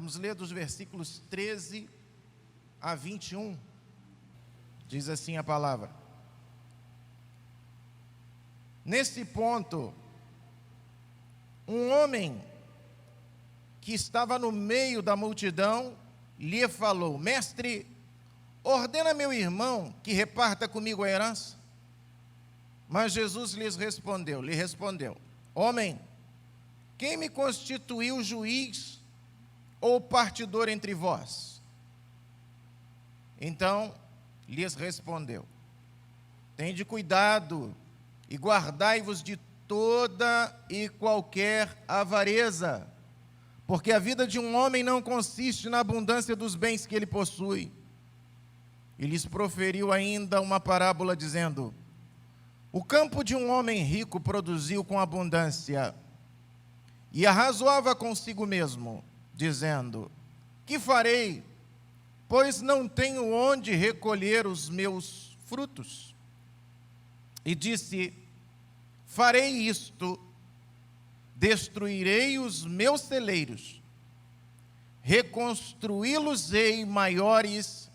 Vamos ler dos versículos 13 a 21. Diz assim a palavra: nesse ponto, um homem que estava no meio da multidão lhe falou: mestre, ordena meu irmão que reparta comigo a herança. Mas Jesus lhe respondeu: homem, quem me constituiu juiz ou partidor entre vós? Então lhes respondeu: tende cuidado e guardai-vos de toda e qualquer avareza, porque a vida de um homem não consiste na abundância dos bens que ele possui. E lhes proferiu ainda uma parábola, dizendo: o campo de um homem rico produziu com abundância, e arrazoava consigo mesmo, dizendo: que farei, pois não tenho onde recolher os meus frutos? E disse: farei isto, destruirei os meus celeiros, reconstruí-los-ei maiores,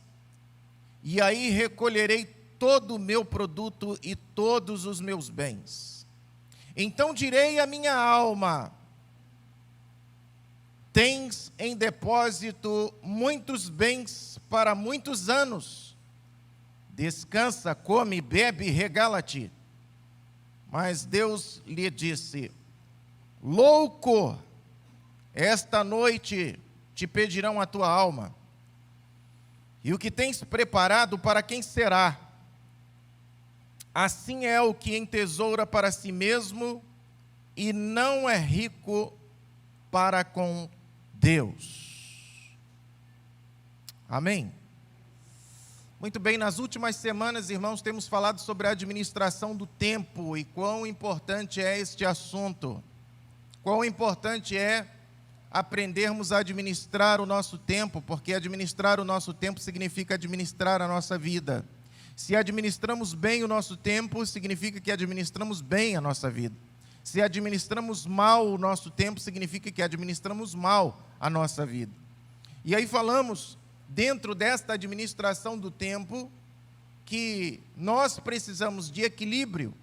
e aí recolherei todo o meu produto e todos os meus bens. Então direi à minha alma: tens em depósito muitos bens para muitos anos. Descansa, come, bebe, regala-te. Mas Deus lhe disse: louco, esta noite te pedirão a tua alma. E o que tens preparado, para quem será? Assim é o que entesoura para si mesmo e não é rico para com Deus. Amém? Muito bem, nas últimas semanas, irmãos, temos falado sobre a administração do tempo e quão importante é este assunto. Quão importante é aprendermos a administrar o nosso tempo, porque administrar o nosso tempo significa administrar a nossa vida. Se administramos bem o nosso tempo, significa que administramos bem a nossa vida. Se administramos mal o nosso tempo, significa que administramos mal a nossa vida. E aí falamos, dentro desta administração do tempo, que nós precisamos de equilíbrio.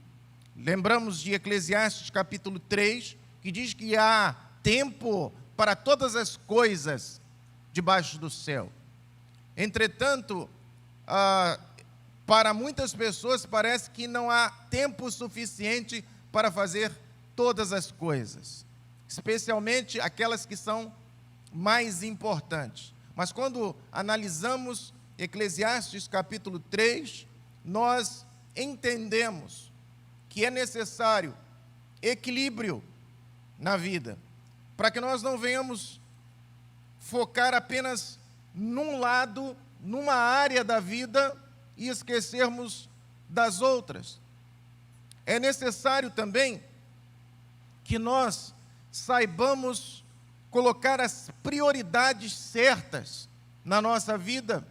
Lembramos de Eclesiastes capítulo 3, que diz que há tempo para todas as coisas debaixo do céu. Entretanto, para muitas pessoas parece que não há tempo suficiente para fazer todas as coisas, especialmente aquelas que são mais importantes. Mas quando analisamos Eclesiastes capítulo 3, nós entendemos que é necessário equilíbrio na vida, para que nós não venhamos focar apenas num lado, numa área da vida e esquecermos das outras. É necessário também que nós saibamos colocar as prioridades certas na nossa vida,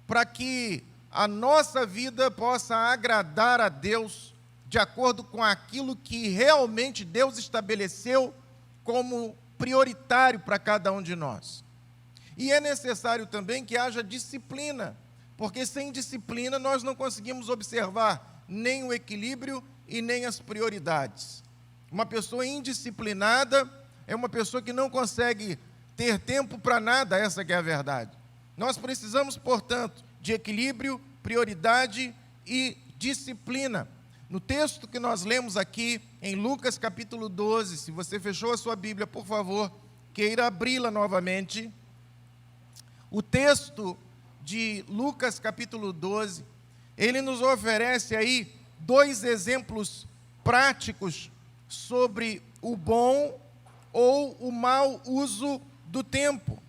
para que a nossa vida possa agradar a Deus de acordo com aquilo que realmente Deus estabeleceu como prioritário para cada um de nós. E é necessário também que haja disciplina, porque sem disciplina nós não conseguimos observar nem o equilíbrio e nem as prioridades. Uma pessoa indisciplinada é uma pessoa que não consegue ter tempo para nada, essa que é a verdade. Nós precisamos, portanto, de equilíbrio, prioridade e disciplina. No texto que nós lemos aqui, em Lucas capítulo 12, se você fechou a sua Bíblia, por favor, queira abri-la novamente. O texto de Lucas capítulo 12, ele nos oferece aí dois exemplos práticos sobre o bom ou o mau uso do tempo.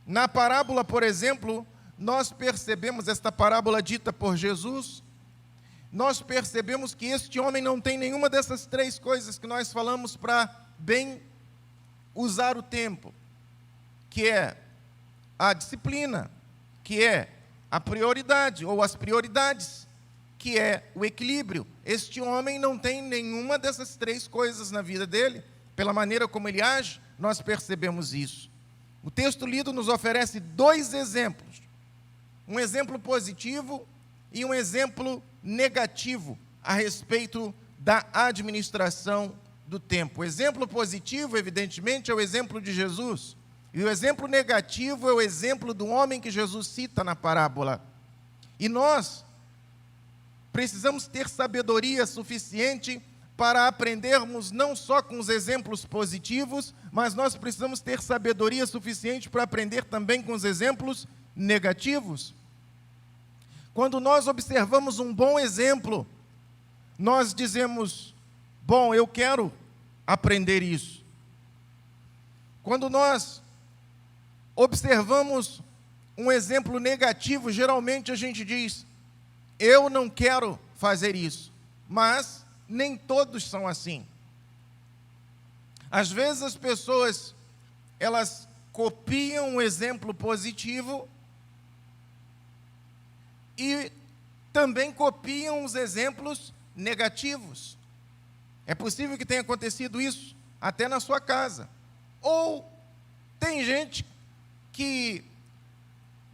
Na parábola, por exemplo, nós percebemos, esta parábola dita por Jesus, nós percebemos que este homem não tem nenhuma dessas três coisas que nós falamos para bem usar o tempo, que é a disciplina, que é a prioridade, ou as prioridades, que é o equilíbrio. Este homem não tem nenhuma dessas três coisas na vida dele. Pela maneira como ele age, nós percebemos isso. O texto lido nos oferece dois exemplos. Um exemplo positivo e um exemplo negativo a respeito da administração do tempo. O exemplo positivo, evidentemente, é o exemplo de Jesus. E o exemplo negativo é o exemplo do homem que Jesus cita na parábola. E nós precisamos ter sabedoria suficiente para aprendermos não só com os exemplos positivos, mas nós precisamos ter sabedoria suficiente para aprender também com os exemplos negativos. Quando nós observamos um bom exemplo, nós dizemos, bom, eu quero aprender isso. Quando nós observamos um exemplo negativo, geralmente a gente diz, eu não quero fazer isso, mas nem todos são assim. Às vezes as pessoas, elas copiam um exemplo positivo e também copiam os exemplos negativos. É possível que tenha acontecido isso até na sua casa. Ou tem gente que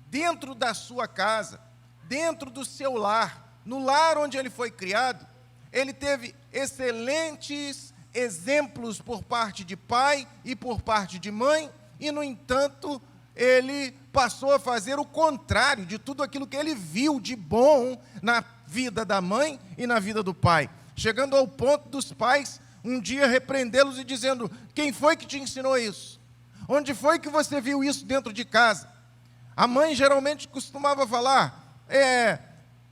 dentro da sua casa, dentro do seu lar, no lar onde ele foi criado, ele teve excelentes exemplos por parte de pai e por parte de mãe, e, no entanto, ele passou a fazer o contrário de tudo aquilo que ele viu de bom na vida da mãe e na vida do pai, chegando ao ponto dos pais um dia repreendê-los e dizendo, quem foi que te ensinou isso? Onde foi que você viu isso dentro de casa? A mãe geralmente costumava falar,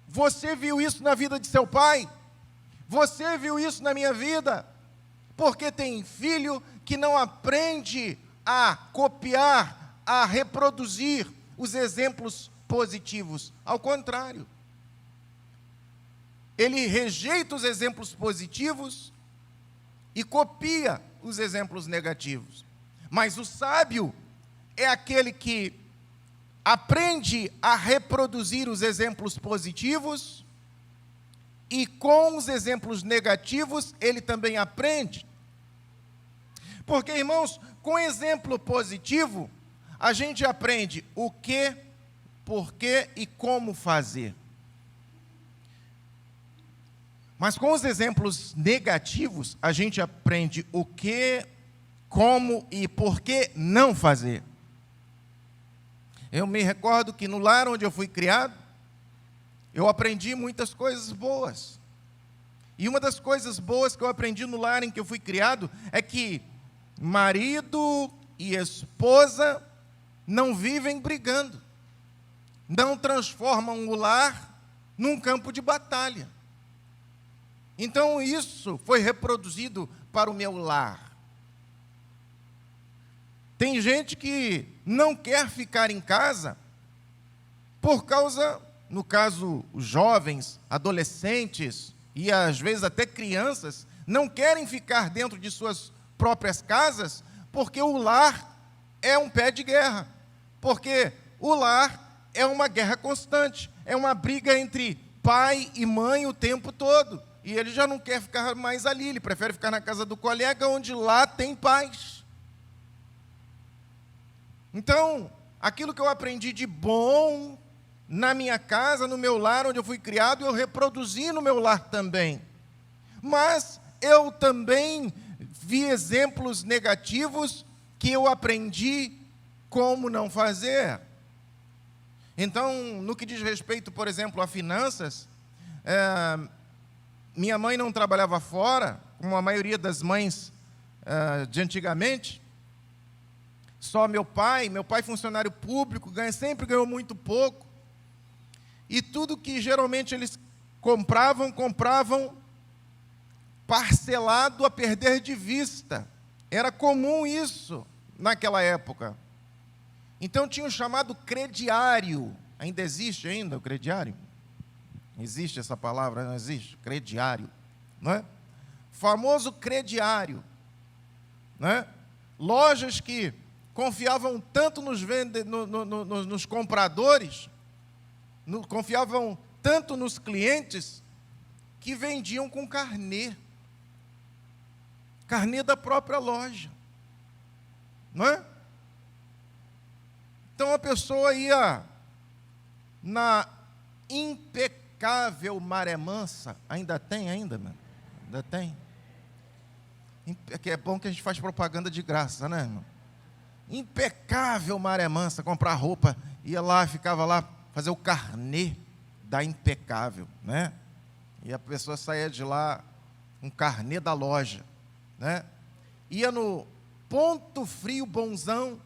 você viu isso na vida de seu pai? Você viu isso na minha vida? Porque tem filho que não aprende a copiar, a reproduzir os exemplos positivos. Ao contrário, ele rejeita os exemplos positivos e copia os exemplos negativos. Mas o sábio é aquele que aprende a reproduzir os exemplos positivos e com os exemplos negativos ele também aprende. Porque, irmãos, com exemplo positivo, a gente aprende o que, porquê e como fazer. Mas com os exemplos negativos, a gente aprende o que, como e por que não fazer. Eu me recordo que no lar onde eu fui criado, eu aprendi muitas coisas boas. E uma das coisas boas que eu aprendi no lar em que eu fui criado é que marido e esposa não vivem brigando, não transformam o lar num campo de batalha. Então isso foi reproduzido para o meu lar. Tem gente que não quer ficar em casa por causa, no caso, os jovens, adolescentes e às vezes até crianças, não querem ficar dentro de suas próprias casas porque o lar é um pé de guerra, porque o lar é uma guerra constante, é uma briga entre pai e mãe o tempo todo. E ele já não quer ficar mais ali, ele prefere ficar na casa do colega, onde lá tem paz. Então, aquilo que eu aprendi de bom na minha casa, no meu lar, onde eu fui criado, eu reproduzi no meu lar também. Mas eu também vi exemplos negativos que eu aprendi como não fazer. Então, no que diz respeito, por exemplo, a finanças, minha mãe não trabalhava fora, como a maioria das mães de antigamente. Só meu pai funcionário público, sempre ganhou muito pouco. E tudo que geralmente eles compravam parcelado a perder de vista. Era comum isso naquela época. Então tinha o chamado crediário. Ainda existe o crediário? Existe essa palavra? Não existe? Crediário, não é? Famoso crediário, não é? Lojas que confiavam tanto nos compradores, confiavam tanto nos clientes, que vendiam com carnê da própria loja, não é? Então a pessoa ia na impecável Maré Mansa, ainda tem, mano? Ainda tem? Que é bom que a gente faz propaganda de graça, né, irmão? Impecável Maré Mansa, comprar roupa, ia lá, ficava lá, fazer o carnê da Impecável, né? E a pessoa saía de lá, um carnê da loja, né? Ia no Ponto Frio Bonzão,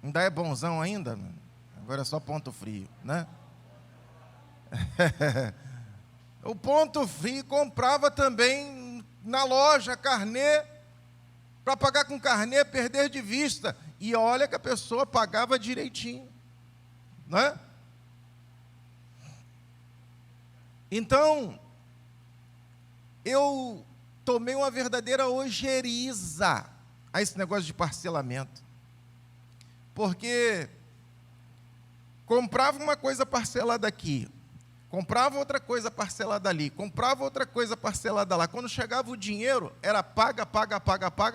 ainda é bonzão ainda, mano? Agora é só Ponto Frio, né? O Ponto Frio comprava também na loja carnê, para pagar com carnê, perder de vista. E olha que a pessoa pagava direitinho, né? Então, eu tomei uma verdadeira ojeriza a esse negócio de parcelamento. Porque comprava uma coisa parcelada aqui, comprava outra coisa parcelada ali, comprava outra coisa parcelada lá. Quando chegava o dinheiro, era paga,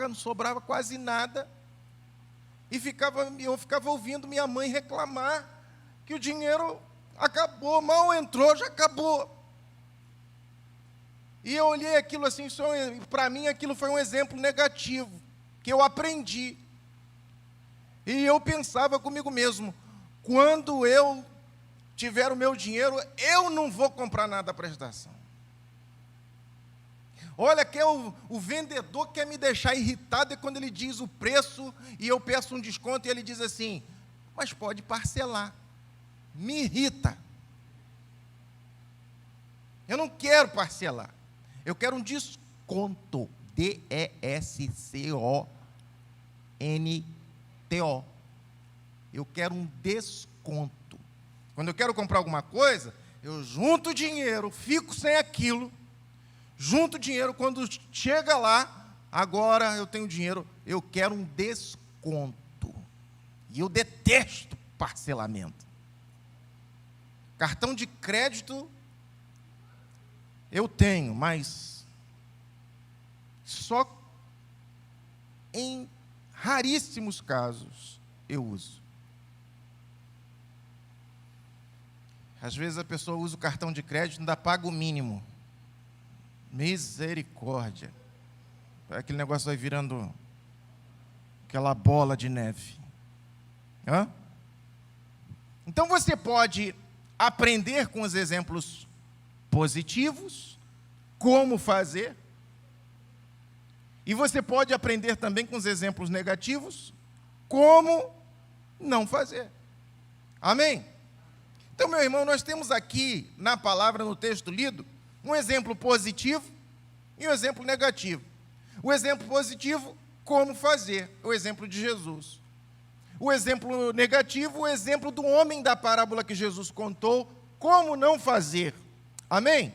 não sobrava quase nada. E eu ficava ouvindo minha mãe reclamar que o dinheiro acabou, mal entrou, já acabou. E eu olhei aquilo assim, para mim aquilo foi um exemplo negativo, que eu aprendi. E eu pensava comigo mesmo, quando eu tiver o meu dinheiro, eu não vou comprar nada à prestação. Olha, que o vendedor quer me deixar irritado é quando ele diz o preço e eu peço um desconto e ele diz assim, mas pode parcelar. Me irrita. Eu não quero parcelar. Eu quero um desconto. D-E-S-C-O-N-T-O. Eu quero um desconto. Quando eu quero comprar alguma coisa, eu junto o dinheiro, fico sem aquilo, junto o dinheiro, quando chega lá, agora eu tenho dinheiro, eu quero um desconto. E eu detesto parcelamento. Cartão de crédito eu tenho, mas só em raríssimos casos eu uso. Às vezes a pessoa usa o cartão de crédito e ainda paga o mínimo. Misericórdia. Aquele negócio vai virando aquela bola de neve. Hã? Então você pode aprender com os exemplos positivos, como fazer, e você pode aprender também com os exemplos negativos, como não fazer. Amém? Então, meu irmão, nós temos aqui, na palavra, no texto lido, um exemplo positivo e um exemplo negativo. O exemplo positivo, como fazer, o exemplo de Jesus. O exemplo negativo, o exemplo do homem da parábola que Jesus contou, como não fazer. Amém?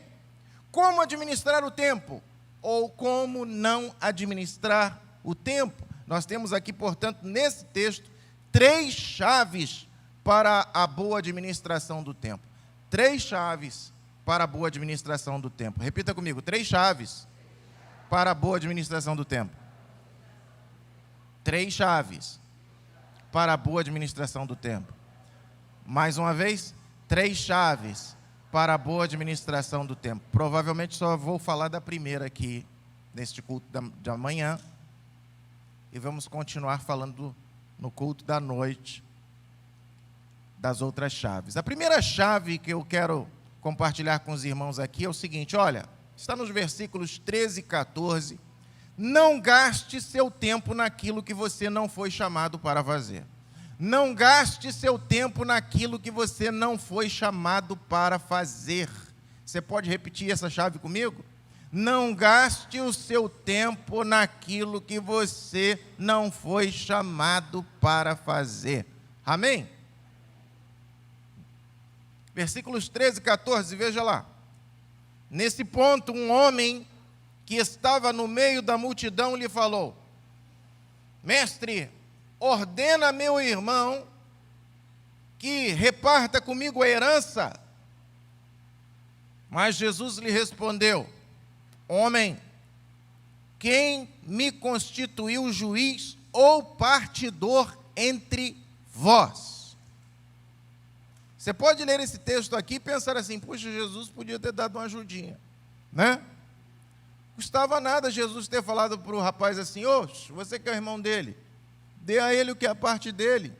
Como administrar o tempo, ou como não administrar o tempo. Nós temos aqui, portanto, nesse texto, 3 chaves para a boa administração do tempo. 3 chaves para a boa administração do tempo. Repita comigo, 3 chaves para a boa administração do tempo. 3 chaves para a boa administração do tempo. Mais uma vez, 3 chaves para a boa administração do tempo. Provavelmente só vou falar da primeira aqui, neste culto de amanhã, e vamos continuar falando no culto da noite das outras chaves. A primeira chave que eu quero compartilhar com os irmãos aqui é o seguinte, olha, está nos versículos 13 e 14, não gaste seu tempo naquilo que você não foi chamado para fazer. Não gaste seu tempo naquilo que você não foi chamado para fazer. Você pode repetir essa chave comigo? Não gaste o seu tempo naquilo que você não foi chamado para fazer. Amém? Versículos 13 e 14, veja lá. Nesse ponto, um homem que estava no meio da multidão lhe falou, mestre, ordena meu irmão que reparta comigo a herança. Mas Jesus lhe respondeu, homem, quem me constituiu juiz ou partidor entre vós? Você pode ler esse texto aqui e pensar assim, puxa, Jesus podia ter dado uma ajudinha, né? Custava nada Jesus ter falado para o rapaz assim, você que é o irmão dele, dê a ele o que é a parte dele.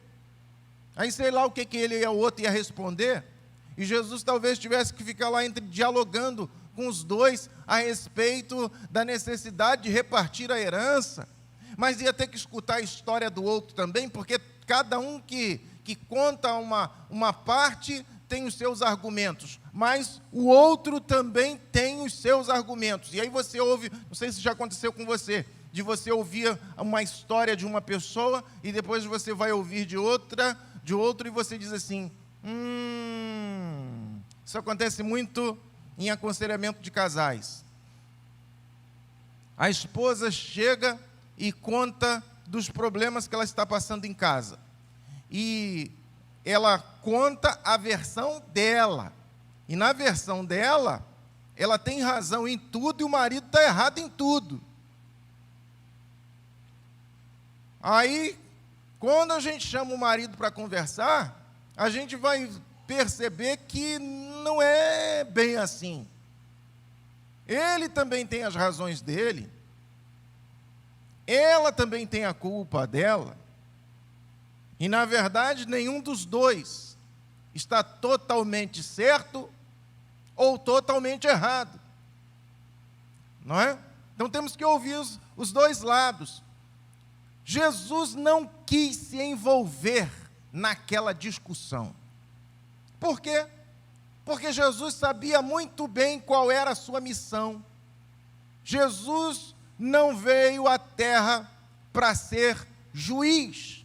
Aí sei lá o que ele e o outro ia responder, e Jesus talvez tivesse que ficar lá dialogando com os dois a respeito da necessidade de repartir a herança, mas ia ter que escutar a história do outro também, porque cada um que conta uma parte tem os seus argumentos, mas o outro também tem os seus argumentos. E aí você ouve, não sei se já aconteceu com você, de você ouvir uma história de uma pessoa e depois você vai ouvir de outro e você diz assim, isso acontece muito em aconselhamento de casais. A esposa chega e conta dos problemas que ela está passando em casa. E ela conta a versão dela. E na versão dela, ela tem razão em tudo e o marido está errado em tudo. Aí, quando a gente chama o marido para conversar, a gente vai perceber que não é bem assim. Ele também tem as razões dele. Ela também tem a culpa dela. E, na verdade, nenhum dos dois está totalmente certo ou totalmente errado. Não é? Então, temos que ouvir os dois lados. Jesus não quis se envolver naquela discussão. Por quê? Porque Jesus sabia muito bem qual era a sua missão. Jesus não veio à terra para ser juiz.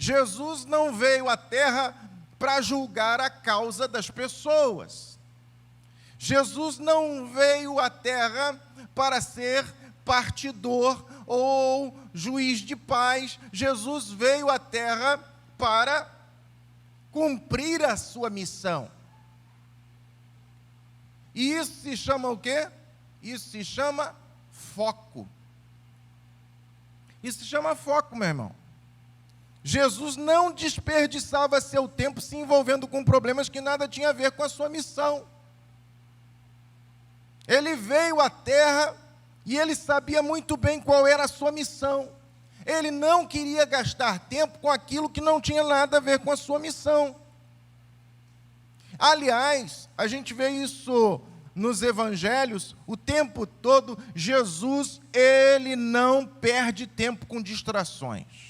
Jesus não veio à terra para julgar a causa das pessoas. Jesus não veio à terra para ser partidor ou juiz de paz. Jesus veio à terra para cumprir a sua missão. E isso se chama o quê? Isso se chama foco. Isso se chama foco, meu irmão. Jesus não desperdiçava seu tempo se envolvendo com problemas que nada tinha a ver com a sua missão. Ele veio à terra e ele sabia muito bem qual era a sua missão. Ele não queria gastar tempo com aquilo que não tinha nada a ver com a sua missão. Aliás, a gente vê isso nos evangelhos o tempo todo. Jesus, ele não perde tempo com distrações.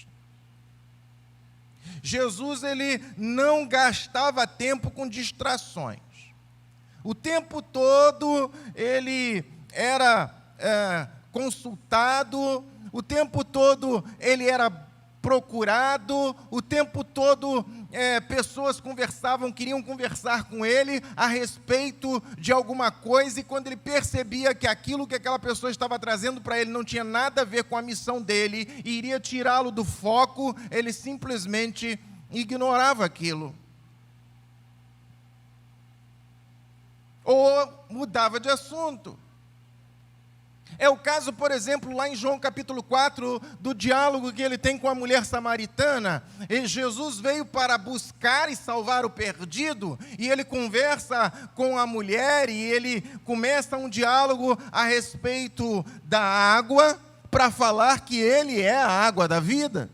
Jesus, ele não gastava tempo com distrações. O tempo todo ele era consultado, o tempo todo ele era procurado, o tempo todo pessoas queriam conversar com ele a respeito de alguma coisa, e quando ele percebia que aquilo que aquela pessoa estava trazendo para ele não tinha nada a ver com a missão dele, e iria tirá-lo do foco, ele simplesmente ignorava aquilo. Ou mudava de assunto. É o caso, por exemplo, lá em João capítulo 4, do diálogo que ele tem com a mulher samaritana. E Jesus veio para buscar e salvar o perdido, e ele conversa com a mulher, e ele começa um diálogo a respeito da água, para falar que ele é a água da vida.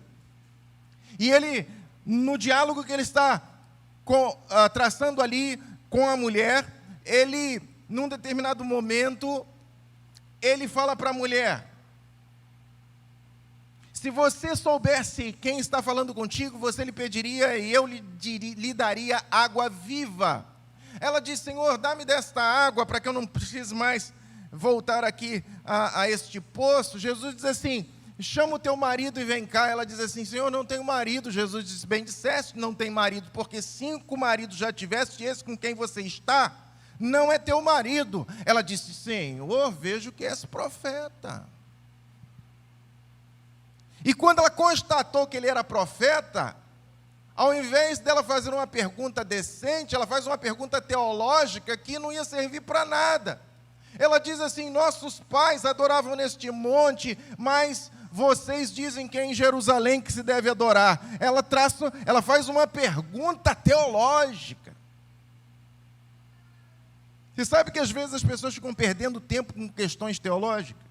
E ele, no diálogo que ele está traçando ali com a mulher, ele, num determinado momento, ele fala para a mulher: se você soubesse quem está falando contigo, você lhe pediria e eu lhe daria água viva. Ela diz: Senhor, dá-me desta água para que eu não precise mais voltar aqui a este poço. Jesus diz assim: chama o teu marido e vem cá. Ela diz assim: Senhor, não tenho marido. Jesus diz: bem disseste, não tem marido, porque 5 maridos já tiveste, e esse com quem você está não é teu marido. Ela disse: Senhor, vejo que és profeta. E quando ela constatou que ele era profeta, ao invés dela fazer uma pergunta decente, ela faz uma pergunta teológica que não ia servir para nada. Ela diz assim: nossos pais adoravam neste monte, mas vocês dizem que é em Jerusalém que se deve adorar. Ela faz uma pergunta teológica. Você sabe que às vezes as pessoas ficam perdendo tempo com questões teológicas?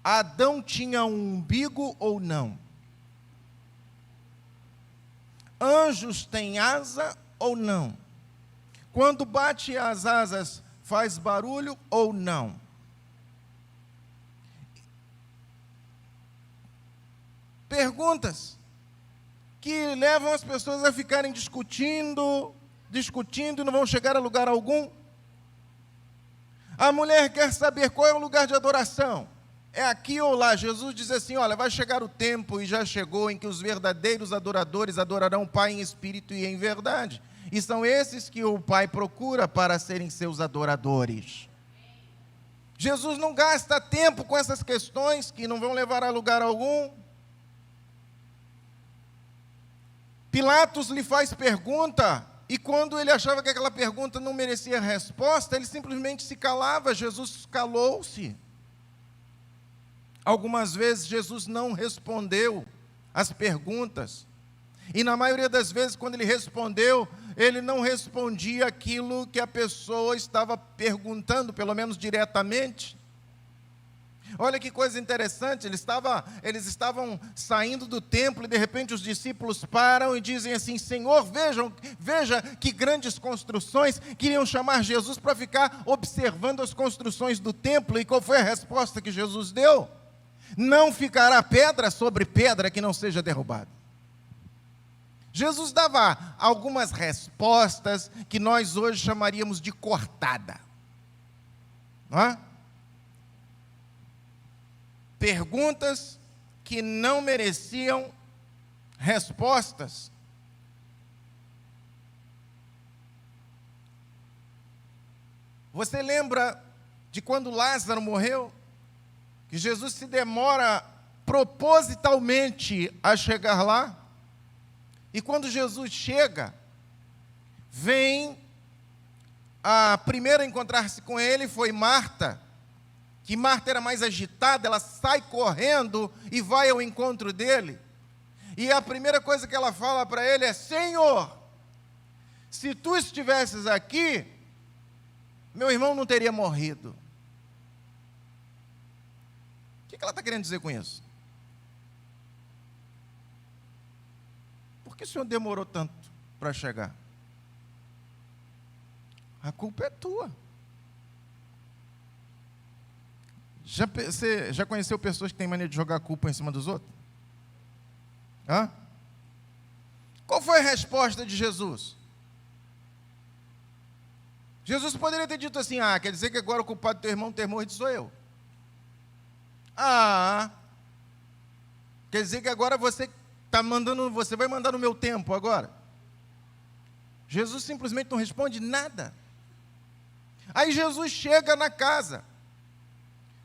Adão tinha um umbigo ou não? Anjos têm asa ou não? Quando bate as asas, faz barulho ou não? Perguntas que levam as pessoas a ficarem discutindo e não vão chegar a lugar algum. A mulher quer saber qual é o lugar de adoração. É aqui ou lá? Jesus diz assim, olha, vai chegar o tempo, e já chegou, em que os verdadeiros adoradores adorarão o Pai em espírito e em verdade. E são esses que o Pai procura para serem seus adoradores. Jesus não gasta tempo com essas questões que não vão levar a lugar algum. Pilatos lhe faz pergunta, e quando ele achava que aquela pergunta não merecia resposta, ele simplesmente se calava. Jesus calou-se. Algumas vezes Jesus não respondeu as perguntas. E na maioria das vezes, quando ele respondeu, ele não respondia aquilo que a pessoa estava perguntando, pelo menos diretamente. Olha que coisa interessante, eles estavam saindo do templo e de repente os discípulos param e dizem assim, Senhor, veja que grandes construções. Queriam chamar Jesus para ficar observando as construções do templo. E qual foi a resposta que Jesus deu? Não ficará pedra sobre pedra que não seja derrubada. Jesus dava algumas respostas que nós hoje chamaríamos de cortada. Não é? Perguntas que não mereciam respostas. Você lembra de quando Lázaro morreu? Que Jesus se demora propositalmente a chegar lá. E quando Jesus chega, vem a primeira a encontrar-se com ele foi Marta, que Marta era mais agitada, ela sai correndo e vai ao encontro dele. E a primeira coisa que ela fala para ele é, Senhor, se tu estivesses aqui, meu irmão não teria morrido. O que ela está querendo dizer com isso? Por que o senhor demorou tanto para chegar? A culpa é tua. Você já conheceu pessoas que têm mania de jogar a culpa em cima dos outros? Hã? Qual foi a resposta de Jesus? Jesus poderia ter dito assim, quer dizer que agora o culpado do teu irmão ter morrido sou eu. Quer dizer que agora você vai mandar no meu tempo agora. Jesus simplesmente não responde nada. Aí Jesus chega na casa.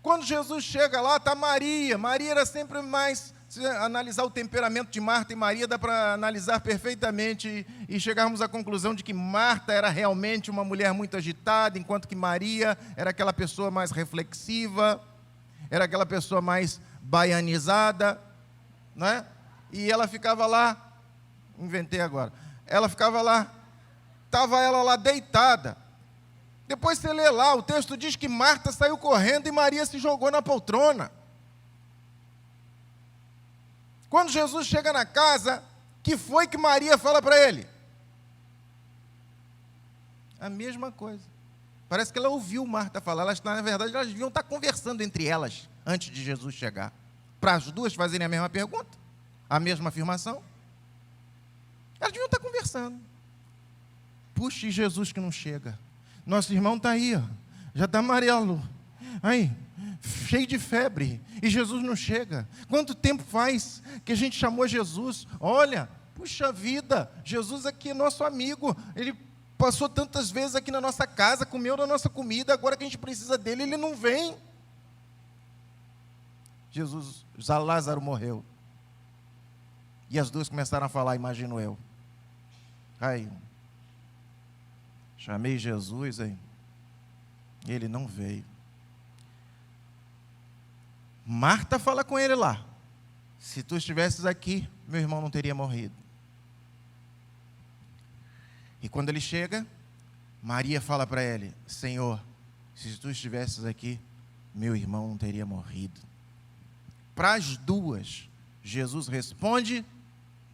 Quando Jesus chega lá, está Maria. Maria era sempre mais, se analisar o temperamento de Marta e Maria, dá para analisar perfeitamente e chegarmos à conclusão de que Marta era realmente uma mulher muito agitada, enquanto que Maria era aquela pessoa mais reflexiva, era aquela pessoa mais baianizada, não é? E ela ficava lá, ela ficava lá, estava ela lá deitada. Depois você lê lá, o texto diz que Marta saiu correndo e Maria se jogou na poltrona. Quando Jesus chega na casa, que foi que Maria fala para ele? A mesma coisa. Parece que ela ouviu Marta falar. Na verdade, elas deviam estar conversando entre elas antes de Jesus chegar. Para as duas fazerem a mesma pergunta, a mesma afirmação. Elas deviam estar conversando. Puxa, e Jesus que não chega. Nosso irmão está aí, já está amarelo. Aí, cheio de febre. E Jesus não chega. Quanto tempo faz que a gente chamou Jesus? Olha, puxa vida, Jesus aqui é nosso amigo. Ele passou tantas vezes aqui na nossa casa, comeu da nossa comida, agora que a gente precisa dele, ele não vem. Lázaro morreu. E as duas começaram a falar, imagino eu. Aí, chamei Jesus, aí. Ele não veio. Marta fala com ele lá: se tu estivesses aqui, meu irmão não teria morrido. E quando ele chega, Maria fala para ele: Senhor, se tu estivesses aqui, meu irmão não teria morrido. Para as duas, Jesus responde: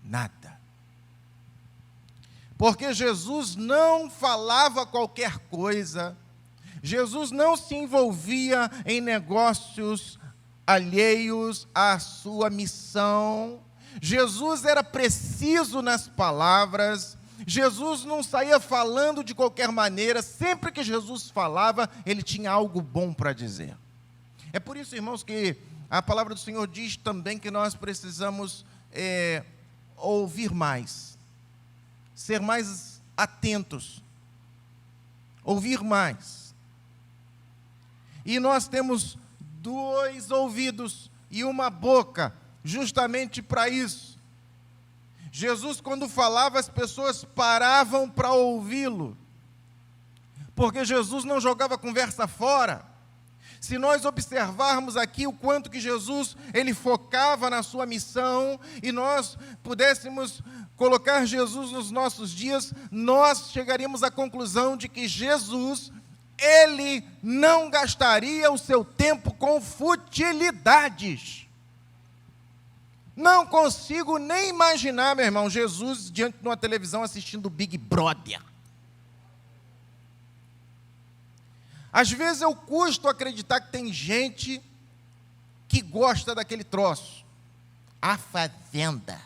nada. Porque Jesus não falava qualquer coisa, Jesus não se envolvia em negócios alheios à sua missão, Jesus era preciso nas palavras, Jesus não saía falando de qualquer maneira, sempre que Jesus falava, ele tinha algo bom para dizer. É por isso, irmãos, que a palavra do Senhor diz também que nós precisamos ouvir mais, ser mais atentos, ouvir mais. E nós temos 2 ouvidos e uma boca, justamente para isso. Jesus, quando falava, as pessoas paravam para ouvi-lo, porque Jesus não jogava conversa fora. Se nós observarmos aqui o quanto que Jesus, ele focava na sua missão, e nós pudéssemos colocar Jesus nos nossos dias, nós chegaríamos à conclusão de que Jesus, ele não gastaria o seu tempo com futilidades. Não consigo nem imaginar, meu irmão, Jesus diante de uma televisão assistindo Big Brother. Às vezes eu custo acreditar que tem gente que gosta daquele troço. A Fazenda.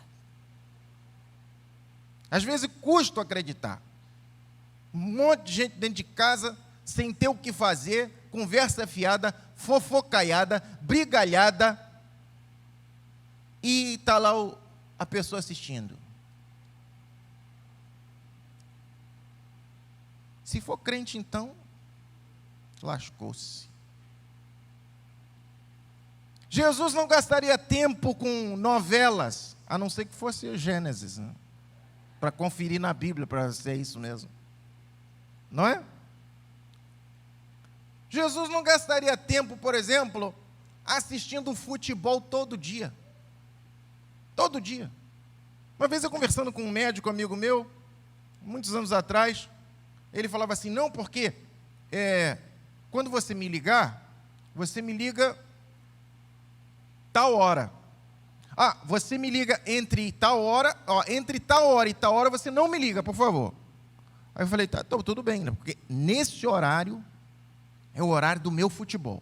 Às vezes custo acreditar. Um monte de gente dentro de casa, sem ter o que fazer, conversa fiada, fofocaiada, brigalhada, e está lá a pessoa assistindo. Se for crente, então, lascou-se. Jesus não gastaria tempo com novelas, a não ser que fosse o Gênesis, né? Para conferir na Bíblia, para ser isso mesmo. Não é? Jesus não gastaria tempo, por exemplo, assistindo futebol todo dia. Todo dia. Uma vez eu conversando com um médico amigo meu, muitos anos atrás, ele falava assim: não, porque quando você me ligar, você me liga tal hora. Ah, você me liga entre tal hora e tal hora você não me liga, por favor. Aí eu falei: tá, tudo bem, né? Porque nesse horário é o horário do meu futebol.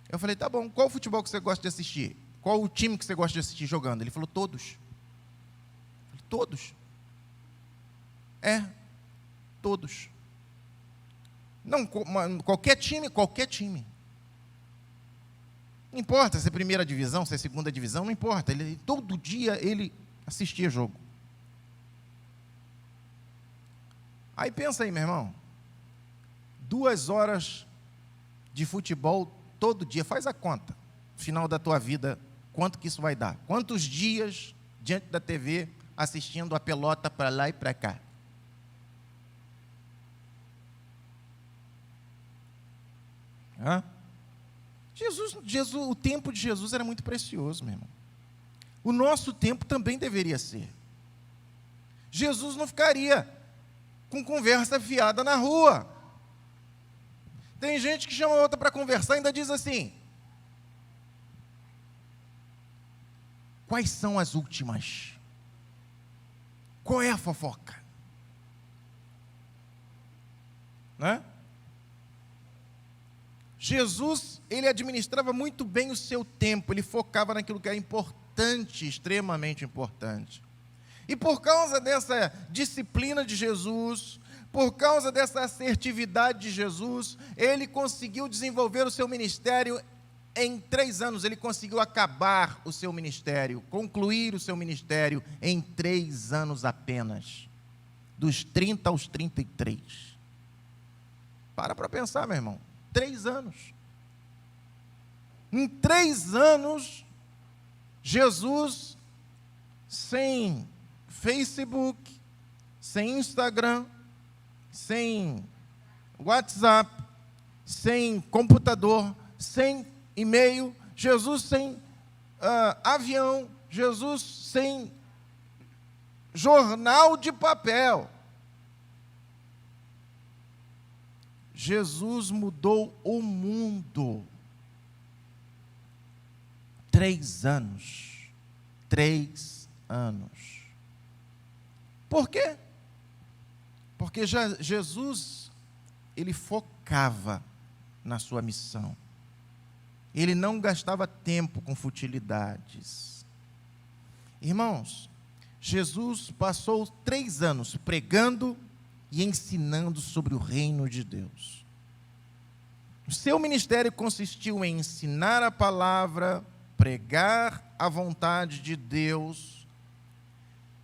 Eu falei: tá bom, qual futebol que você gosta de assistir? Qual o time que você gosta de assistir jogando? Ele falou: todos. Eu falei: todos? Todos. Não, qualquer time. Não importa se é primeira divisão, se é segunda divisão, não importa. Todo dia ele assistia jogo. Aí pensa aí, meu irmão. 2 horas de futebol todo dia, faz a conta. No final da tua vida, quanto que isso vai dar? Quantos dias diante da TV assistindo a pelota para lá e para cá? Jesus, o tempo de Jesus era muito precioso, meu irmão. O nosso tempo também deveria ser. Jesus não ficaria com conversa fiada na rua. Tem gente que chama outra para conversar e ainda diz assim: quais são as últimas? Qual é a fofoca? Né? Jesus, ele administrava muito bem o seu tempo, ele focava naquilo que era importante, extremamente importante. E por causa dessa disciplina de Jesus, por causa dessa assertividade de Jesus, ele conseguiu desenvolver o seu ministério em 3 anos. Ele conseguiu acabar o seu ministério, concluir o seu ministério em 3 anos apenas, dos 30 aos 33. Para pensar, meu irmão. 3 anos. Em 3 anos, Jesus, sem Facebook, sem Instagram, sem WhatsApp, sem computador, sem e-mail, Jesus sem avião, Jesus sem jornal de papel. Jesus mudou o mundo. 3 anos. 3 anos. Por quê? Porque Jesus, ele focava na sua missão. Ele não gastava tempo com futilidades. Irmãos, Jesus passou 3 anos pregando e ensinando sobre o reino de Deus. O seu ministério consistiu em ensinar a palavra, pregar a vontade de Deus.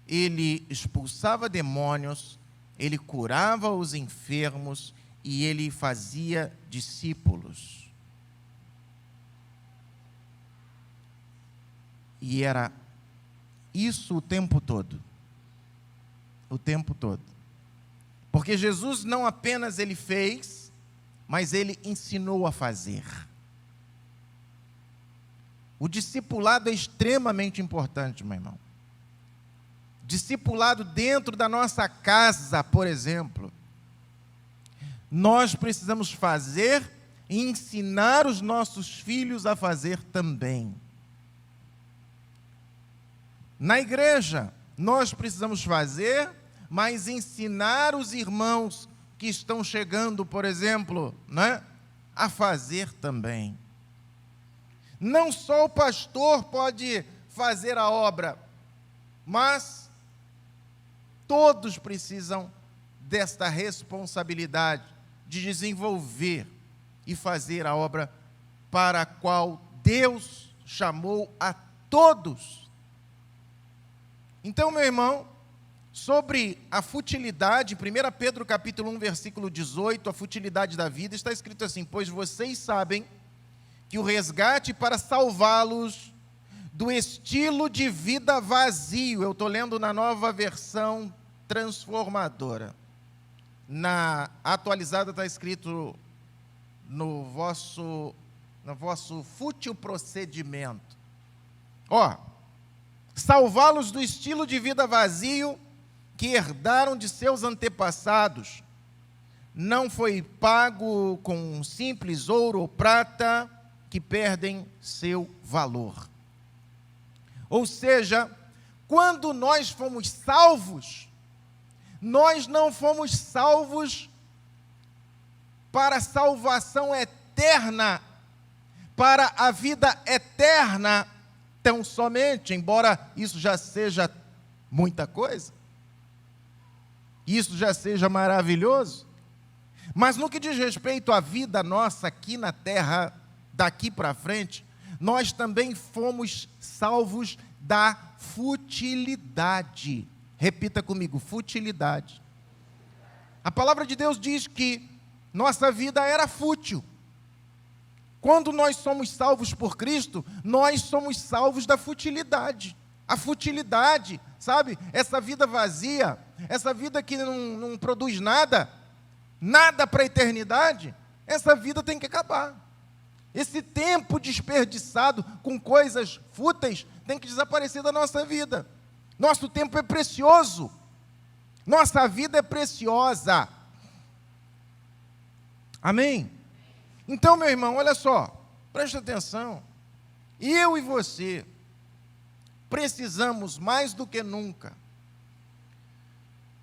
Ele expulsava demônios, ele curava os enfermos e ele fazia discípulos. E era isso o tempo todo. O tempo todo. Porque Jesus não apenas ele fez, mas ele ensinou a fazer. O discipulado é extremamente importante, meu irmão. Discipulado dentro da nossa casa, por exemplo. Nós precisamos fazer e ensinar os nossos filhos a fazer também. Na igreja, nós precisamos fazer, mas ensinar os irmãos que estão chegando, por exemplo, né, a fazer também. Não só o pastor pode fazer a obra, mas todos precisam desta responsabilidade de desenvolver e fazer a obra para a qual Deus chamou a todos. Então, meu irmão, sobre a futilidade, 1 Pedro capítulo 1, versículo 18, a futilidade da vida, está escrito assim: pois vocês sabem que o resgate para salvá-los do estilo de vida vazio, eu estou lendo na Nova Versão Transformadora, na atualizada está escrito no vosso fútil procedimento. Salvá-los do estilo de vida vazio que herdaram de seus antepassados. Não foi pago com simples ouro ou prata, que perdem seu valor. Ou seja, quando nós fomos salvos, nós não fomos salvos para a salvação eterna, para a vida eterna, tão somente, embora isso já seja muita coisa, isso já seja maravilhoso, mas no que diz respeito à vida nossa aqui na terra, daqui para frente, nós também fomos salvos da futilidade. Repita comigo, futilidade. A palavra de Deus diz que nossa vida era fútil. Quando nós somos salvos por Cristo, nós somos salvos da futilidade. A futilidade, sabe? Essa vida vazia, essa vida que não produz nada para a eternidade, essa vida tem que acabar. Esse tempo desperdiçado com coisas fúteis tem que desaparecer da nossa vida. Nosso tempo é precioso. Nossa vida é preciosa. Amém? Então, meu irmão, olha só, preste atenção. Eu e você precisamos mais do que nunca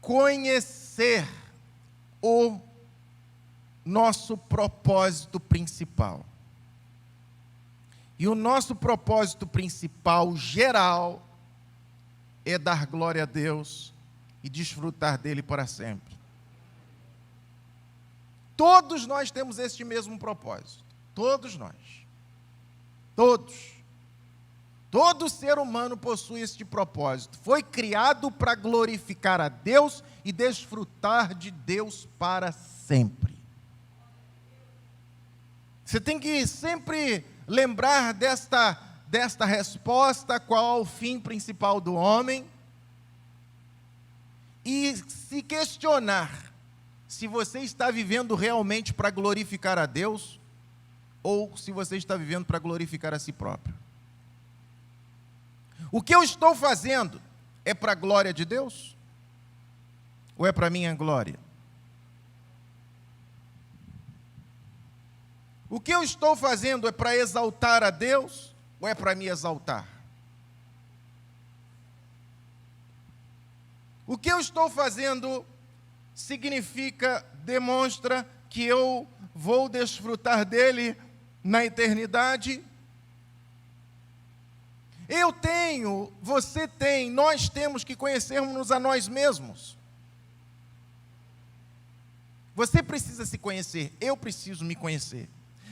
conhecer o nosso propósito principal. E o nosso propósito principal, geral, é dar glória a Deus e desfrutar dele para sempre. Todos nós temos este mesmo propósito. Todos nós. Todos. Todo ser humano possui este propósito. Foi criado para glorificar a Deus e desfrutar de Deus para sempre. Você tem que sempre lembrar desta resposta, qual é o fim principal do homem, e se questionar se você está vivendo realmente para glorificar a Deus, ou se você está vivendo para glorificar a si próprio. O que eu estou fazendo é para a glória de Deus? Ou é para a minha glória? O que eu estou fazendo é para exaltar a Deus ou é para me exaltar? O que eu estou fazendo significa, demonstra que eu vou desfrutar dele na eternidade? Eu tenho, você tem, nós temos que conhecermos a nós mesmos. Você precisa se conhecer, eu preciso me conhecer.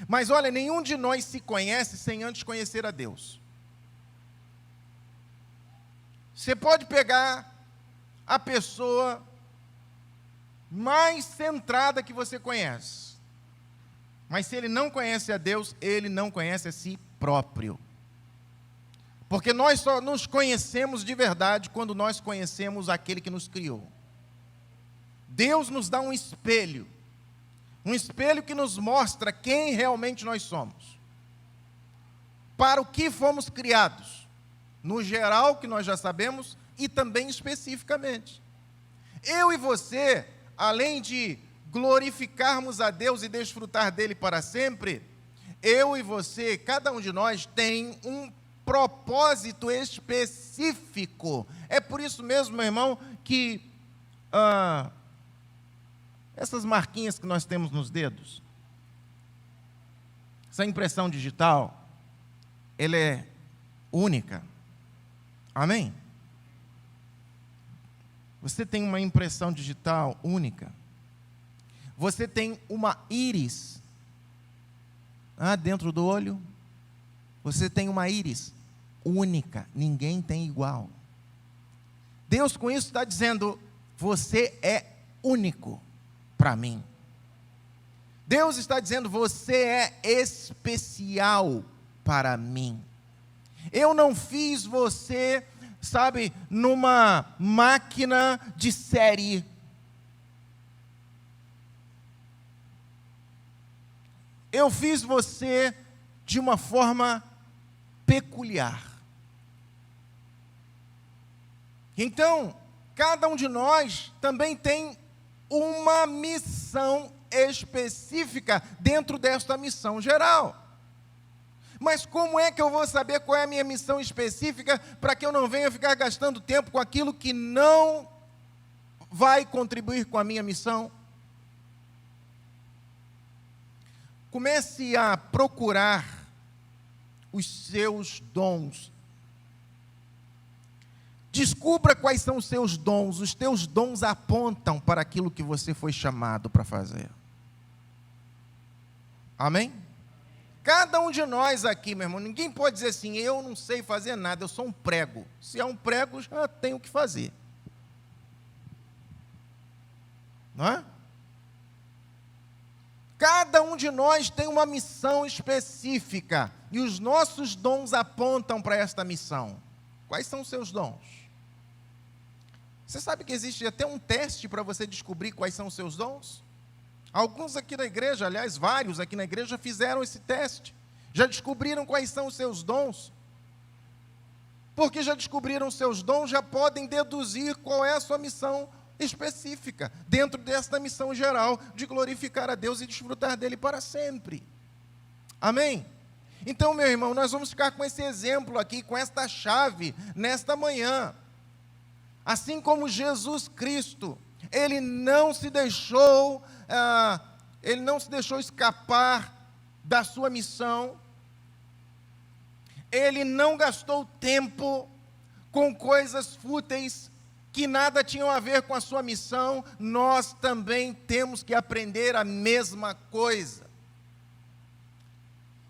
Mas olha, nenhum de nós se conhece sem antes conhecer a Deus. Você pode pegar a pessoa mais centrada que você conhece, mas se ele não conhece a Deus, ele não conhece a si próprio. Porque nós só nos conhecemos de verdade quando nós conhecemos aquele que nos criou. Deus nos dá um espelho que nos mostra quem realmente nós somos, para o que fomos criados, no geral, que nós já sabemos, e também especificamente. Eu e você, além de glorificarmos a Deus e desfrutar dele para sempre, eu e você, cada um de nós tem um propósito específico. É por isso mesmo, meu irmão, que essas marquinhas que nós temos nos dedos, essa impressão digital, ela é única. Amém? Você tem uma impressão digital única. Você tem uma íris dentro do olho. Você tem uma íris única. Ninguém tem igual. Deus com isso está dizendo, você é único para mim. Deus está dizendo, você é especial para mim. Eu não fiz você, sabe, numa máquina de série. Eu fiz você de uma forma peculiar. Então, cada um de nós também tem uma missão específica dentro desta missão geral. Mas como é que eu vou saber qual é a minha missão específica para que eu não venha ficar gastando tempo com aquilo que não vai contribuir com a minha missão? Comece a procurar os seus dons. Descubra quais são os seus dons. Os teus dons apontam para aquilo que você foi chamado para fazer. Amém? Cada um de nós aqui, meu irmão, ninguém pode dizer assim, eu não sei fazer nada, eu sou um prego. Se é um prego, já tenho o que fazer. Não é? Cada um de nós tem uma missão específica, e os nossos dons apontam para esta missão. Quais são os seus dons? Você sabe que existe até um teste para você descobrir quais são os seus dons? Alguns aqui na igreja, aliás, vários aqui na igreja fizeram esse teste. Já descobriram quais são os seus dons. Porque já descobriram os seus dons, já podem deduzir qual é a sua missão específica, dentro desta missão geral de glorificar a Deus e desfrutar dele para sempre. Amém? Então, meu irmão, nós vamos ficar com esse exemplo aqui, com esta chave, nesta manhã. Assim como Jesus Cristo, ele não se deixou escapar da sua missão. Ele não gastou tempo com coisas fúteis que nada tinham a ver com a sua missão. Nós também temos que aprender a mesma coisa.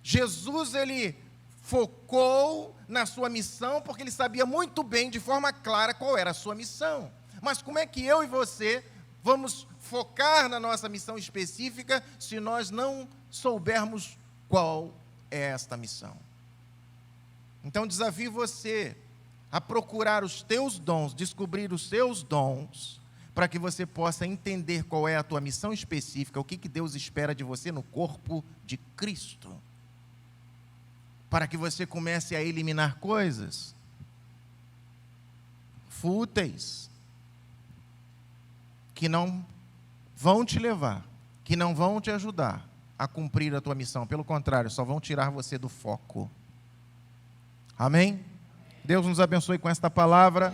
Jesus, ele focou na sua missão porque ele sabia muito bem, de forma clara, qual era a sua missão. Mas como é que eu e você vamos focar na nossa missão específica se nós não soubermos qual é esta missão? Então, desafio você a procurar os teus dons, descobrir os seus dons, para que você possa entender qual é a tua missão específica, o que Deus espera de você no corpo de Cristo. para que você comece a eliminar coisas fúteis, que não vão te levar, que não vão te ajudar a cumprir a tua missão. Pelo contrário, só vão tirar você do foco. Amém? Deus nos abençoe com esta palavra.